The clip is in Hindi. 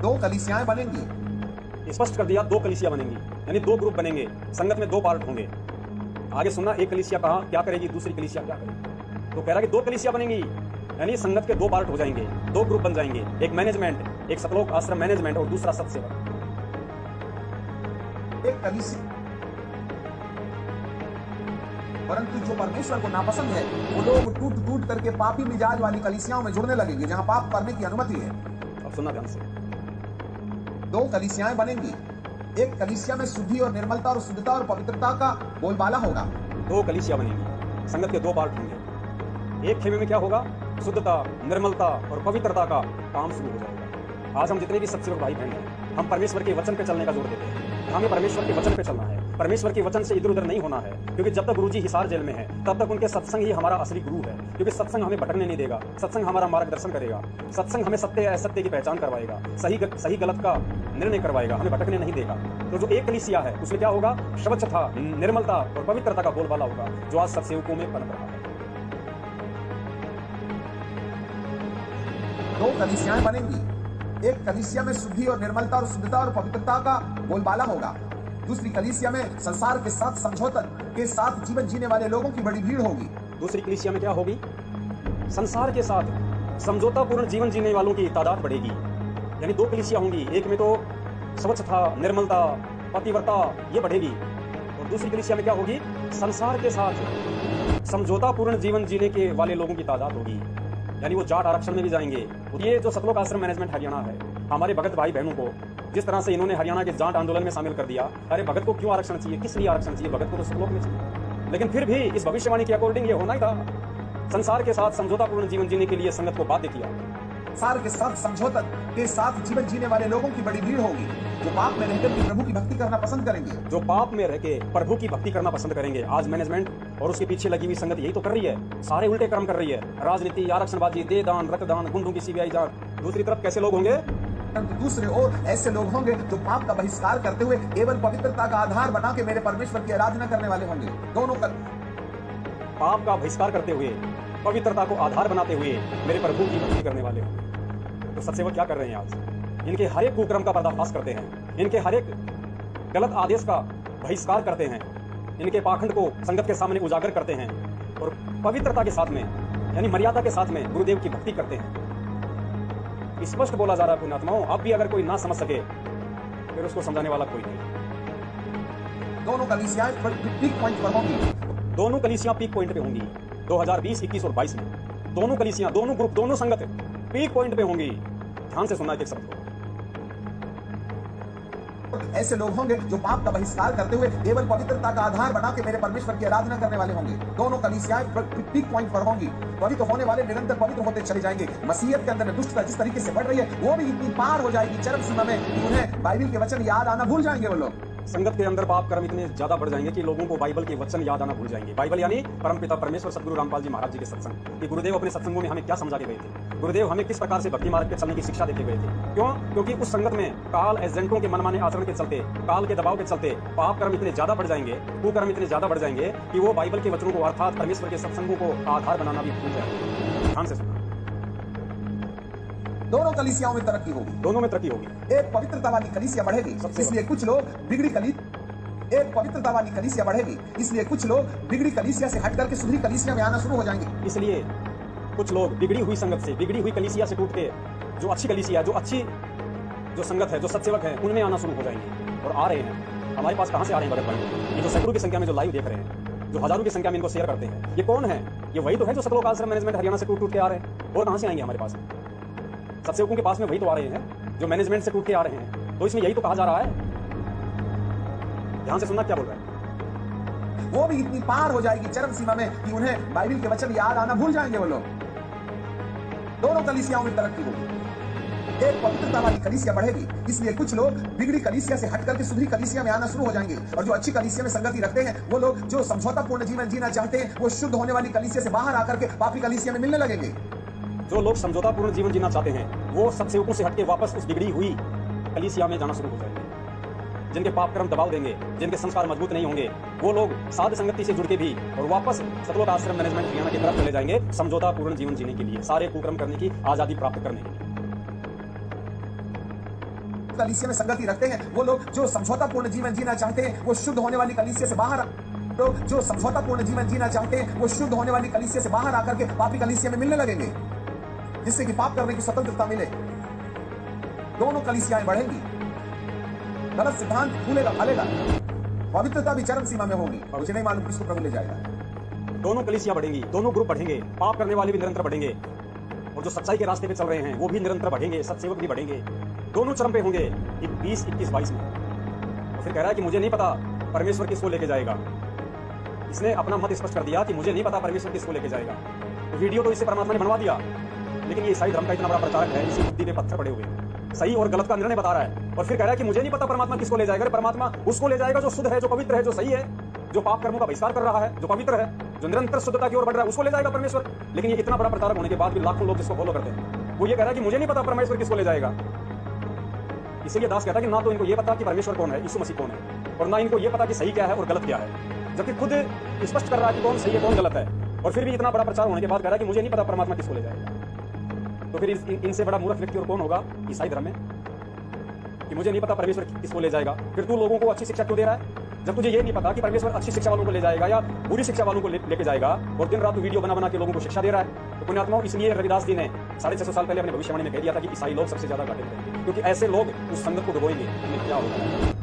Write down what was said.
दो कलीसियाएं बनेंगी। स्पष्ट कर दिया, दो कलीसिया बनेंगी, यानी दो ग्रुप बनेंगे, संगत में दो पार्ट होंगे। आगे सुनना, एक कलीसिया कहा क्या करेगी, दूसरी कलीसिया क्या करेगी। तो कह रहा कि दो कलीसिया बनेंगी, यानी संगत के दो पार्ट हो जाएंगे, दो ग्रुप बन जाएंगे, एक मैनेजमेंट, एक सतलोक आश्रम मैनेजमेंट और दूसरा सतसेवक। एक कलीसिया, परंतु जो परमेश्वर को नापसंद है वो लोग टूट टूट करके पापी मिजाज वाली कलीसियाओं में जुड़ने लगेंगे जहां पाप करने की अनुमति है। अब सुनना ध्यान से, दो कलीसियाएं बनेंगी। एक कलीसिया में शुद्धि और निर्मलता और शुद्धता और पवित्रता का बोलबाला होगा। दो कलीसिया बनेंगी, संगत के दो पार्ट होंगे। एक खेमे में क्या होगा, शुद्धता, निर्मलता और पवित्रता का काम शुरू हो जाएगा। आज हम जितने भी सत्सेवक भाई बहन हैं, हम परमेश्वर के वचन पे चलने का जोर देते हैं। हमें परमेश्वर के वचन पे चलना है, परमेश्वर के वचन से इधर उधर नहीं होना है, क्योंकि जब तक गुरुजी हिसार जेल में है तब तक उनके सत्संग ही हमारा असली गुरु है। क्योंकि सत्संग हमें भटकने नहीं देगा, सत्संग हमारा मार्गदर्शन करेगा, सत्संग हमें सत्य या असत्य की पहचान करवाएगा, सही गलत का निर्णय करवाएगा, हमें भटकने नहीं देगा। तो जो एक कलीसिया है उसमें क्या होगा, स्वच्छता, निर्मलता और पवित्रता का बोलबाला होगा, जो आज सत्सेवकों में पनप रहा है। दो कलीसियाएं बनेंगी। एक कलीसिया में शुद्धि और निर्मलता और शुद्धता और पवित्रता का बोलबाला होगा। दूसरी कलीसिया में संसार के साथ समझौता के साथ जीवन जीने वाले लोगों की बड़ी भीड़ होगी। दूसरी कलीसिया में क्या होगी, संसार के साथ समझौता पूर्ण जीवन जीने वालों की तादाद बढ़ेगी। यानी दो कलीसिया होंगी, एक में तो स्वच्छता, निर्मलता, पतिव्रता ये बढ़ेगी, और दूसरी कलीसिया में क्या होगी, संसार के साथ समझौता पूर्ण जीवन जीने के वाले लोगों की तादाद होगी। यानी वो जाट आरक्षण में भी जाएंगे। ये जो सतलोक आश्रम मैनेजमेंट हरियाणा है, हमारे भगत भाई बहनों को जिस तरह से इन्होंने हरियाणा के जाट आंदोलन में शामिल कर दिया, अरे भगत को क्यों आरक्षण चाहिए, किस लिए आरक्षण चाहिए, भगत को तो सतलोक में चाहिए। लेकिन फिर भी इस भविष्यवाणी के अकॉर्डिंग ये होना ही था, संसार के साथ समझौतापूर्ण जीवन जीने के लिए संगत को बाध्य किया। संसार के साथ समझौता के साथ जीवन जीने वाले लोगों की बड़ी भीड़ होगी, जो पाप में रहकर भी प्रभु की भक्ति करना पसंद करेंगे, जो पाप में रह के प्रभु की भक्ति करना पसंद करेंगे। आज मैनेजमेंट और उसके पीछे लगी हुई संगत यही तो कर रही है, सारे उल्टे कर्म कर रही है, राजनीति, आरक्षणबाजी, दे दान, रक्तदान, गुंडों की सीबीआई जांच। दूसरी तरफ कैसे लोग होंगे, दूसरे ओर ऐसे लोग होंगे जो पाप का बहिष्कार करते हुए केवल पवित्रता का आधार बना के मेरे परमेश्वर की आराधना करने वाले होंगे। दोनों पाप का बहिष्कार करते हुए, पवित्रता को आधार बनाते हुए मेरे प्रभु की भक्ति करने वाले होंगे। तो सत्सेवक क्या कर रहे हैं आज, इनके हर एक कुकर्म का पर्दाफाश करते हैं, इनके हर एक गलत आदेश का बहिष्कार करते हैं, इनके पाखंड को संगत के सामने उजागर करते हैं और पवित्रता के साथ में यानी मर्यादा के साथ में गुरुदेव की भक्ति करते हैं। स्पष्ट बोला जा रहा है पुण्यात्माओं, अब भी अगर कोई ना समझ सके फिर उसको समझाने वाला कोई नहीं। दोनों कलीसियाएं पीक पॉइंट पर होंगी। दोनों कलीसियां पीक पॉइंट पे होंगी 2020, 21 और 22 में। दोनों कलीसियां, दोनों ग्रुप, दोनों संगत पीक पॉइंट पे होंगी। ध्यान से सुनना एक शब्द को। ऐसे लोग होंगे जो पाप का बहिष्कार करते हुए केवल पवित्रता का आधार बना के मेरे परमेश्वर की आराधना करने वाले होंगे। दोनों कलीसियाएं पीक पॉइंट पर होंगी। पवित्र होने वाले निरंतर पवित्र होते चले जाएंगे। मसीहत के अंदर दुष्टता जिस तरीके से बढ़ रही है वो भी इतनी पार हो जाएगी चरम सीमा में कि उन्हें बाइबल के वचन याद आना भूल जाएंगे। वो लोग संगत के अंदर पाप कर्म इतने ज्यादा बढ़ जाएंगे कि लोगों को बाइबल के वचन याद आना भूल जाएंगे। बाइबल यानी परमपिता परमेश्वर सद्गुरु रामपाल जी महाराज जी के सत्संग। कि गुरुदेव अपने सत्संगों में हमें क्या समझा के गए थे, गुरुदेव हमें किस प्रकार से भक्ति मार्ग पे चलने की शिक्षा देते गए थे। क्यों? क्योंकि उस संगत में काल एजेंटों के मनमाने आचरण के चलते, काल के दबाव के चलते पाप कर्म इतने ज्यादा बढ़ जाएंगे, कुकर्म इतने ज्यादा बढ़ जाएंगे कि वो बाइबल के वचनों को अर्थात परमेश्वर के सत्संगों को आधार बनाना भी भूल जाएंगे। ध्यान से सुनना। दोनों कलीसियाओं में तरक्की होगी। दोनों में तरक्की होगी। एक पवित्रता वाली कलीसिया बढ़ेगी, इसलिए कुछ लोग एक पवित्रता वाली कलीसिया बढ़ेगी, इसलिए कुछ लोग बिगड़ी कलीसिया से हट करके सुधरी कलीसिया में आना शुरू हो जाएंगे। इसलिए कुछ लोग बिगड़ी हुई संगत से, बिगड़ी हुई कलीसिया से टूट के जो अच्छी कलीसिया, जो अच्छी जो संगत है, जो सत्सेवक है, उनमें आना शुरू हो जाएंगे और आ रहे हैं। हमारे पास कहां से आ रहे हैं भगत भाई? ये जो सैकड़ों की संख्या में जो लाइव देख रहे हैं, जो हजारों की संख्या में इनको शेयर करते हैं, ये कौन है? ये वही तो है जो सतलोक आश्रम मैनेजमेंट हरियाणा से टूट के आ रहे हैं। और कहां से आएंगे हमारे पास? सत्सेवकों के पास में वही तो आ रहे हैं जो मैनेजमेंट से टूट के आ रहे हैं। तो इसमें यही तो कहा जा रहा है। ध्यान से सुनना क्या बोल रहा है। वो भी इतनी पार हो जाएगी चरम सीमा में कि उन्हें बाइबल के वचन याद आना भूल जाएंगे वो लोग। दोनों कलीसियाओं में तरक्की होगी। एक पवित्रता वाली कलीसिया बढ़ेगी, इसलिए कुछ लोग बिगड़ी कलीसिया से हट करके सुधरी कलीसिया में आना शुरू हो जाएंगे। और जो अच्छी कलीसिया में संगति रखते हैं वो लोग जो समझौतापूर्ण जीवन जीना चाहते हैं वो शुद्ध होने वाली कलीसिया से बाहर आकर के पापी कलीसिया में मिलने लगेंगे। जो लोग समझौतापूर्ण जीवन जीना चाहते हैं वो सत्सेवकों से हटके वापस उस बिगड़ी हुई कलीसिया में जाना शुरू हो जाएंगे। जिनके पाप कर्म दबाव देंगे, जिनके संस्कार मजबूत नहीं होंगे, वो लोग साध संगति से जुड़ के भी और वापस सतलोक आश्रम मैनेजमेंट हरियाणा की तरफ चले जाएंगे समझौतापूर्ण जीवन जीने के लिए, सारे कुकर्म करने की आजादी प्राप्त करने के लिए। कलीसिया में संगति रखते हैं, वो लोग जो समझौतापूर्ण जीवन जीना चाहते हैं, वो शुद्ध होने वाली कलीसिया से बाहर लोग जो समझौतापूर्ण जीवन जीना चाहते हैं, वो शुद्ध होने वाली कलीसिया से बाहर आकर के पापी कलीसिया में मिलने लगेंगे, जिससे कि पाप करने की स्वतंत्रता मिले। दोनों कलीसियाएं बढ़ेंगी, गलत सिद्धांत फूलेगा फलेगा, पवित्रता भी चरम सीमा में होगी। मुझे नहीं मालूम किसको प्रभु ले जाएगा। दोनों कलीसियां बढ़ेंगी, दोनों ग्रुप बढ़ेंगे, पाप करने वाले भी निरंतर बढ़ेंगे और जो सच्चाई के रास्ते पे चल रहे हैं वो भी निरंतर बढ़ेंगे, सत्सेवक भी बढ़ेंगे। दोनों चरम पे होंगे 20, 21, 22 में। और फिर कह रहा है कि मुझे नहीं पता परमेश्वर किसको लेके जाएगा। इसने अपना मत स्पष्ट कर दिया कि मुझे नहीं पता परमेश्वर किसको लेके जाएगा। तो वीडियो तो इससे परमात्मा ने बनवा दिया, लेकिन ये ईसाई धर्म का इतना बड़ा प्रचारक है, इसी बुद्धि पे पत्थर पड़े हुए हैं, सही और गलत का निर्णय बता रहा है। और फिर कह रहा है कि मुझे नहीं पता परमात्मा किसको ले जाएगा। परमात्मा उसको ले जाएगा जो शुद्ध है, जो पवित्र है, जो सही है, जो पाप कर्मों का बहिष्कार कर रहा है, जो पवित्र है, जो निरंतर शुद्धता की ओर बढ़ रहा है, उसको ले जाएगा परमेश्वर। लेकिन ये इतना बड़ा प्रचारक होने के बाद भी लाखों लोग जिसको फॉलो करते हैं, वो ये कह रहा है कि मुझे नहीं पता परमेश्वर किसको ले जाएगा। इसीलिए दास कहता है कि ना तो इनको ये पता कि परमेश्वर कौन है, यीशु मसीह कौन है, और ना इनको ये पता कि सही क्या है और गलत क्या है, जबकि खुद स्पष्ट कर रहा है कि कौन सही है कौन गलत है। और फिर भी इतना बड़ा प्रचार होने के बाद कह रहा है कि मुझे नहीं पता परमात्मा किसको ले जाएगा। तो फिर इनसे बड़ा मूर्ख व्यक्ति और कौन होगा ईसाई धर्म में, कि मुझे नहीं पता परमेश्वर किसको ले जाएगा। फिर तू लोगों को अच्छी शिक्षा क्यों दे रहा है, जब तुझे ये नहीं पता कि परमेश्वर अच्छी शिक्षा वालों को ले जाएगा या बुरी शिक्षा वालों को लेके जाएगा, और दिन रात तू वीडियो बना के लोगों को शिक्षा दे रहा है। तो पुण्यात्माओं, इसलिए रविदास जी ने 650 साल पहले अपने भविष्यवाणी में कह दिया था कि ईसाई लोग सबसे ज्यादा घाटे में रहेंगे, क्योंकि ऐसे लोग उस संगत को डुबोएंगे। क्या होगा।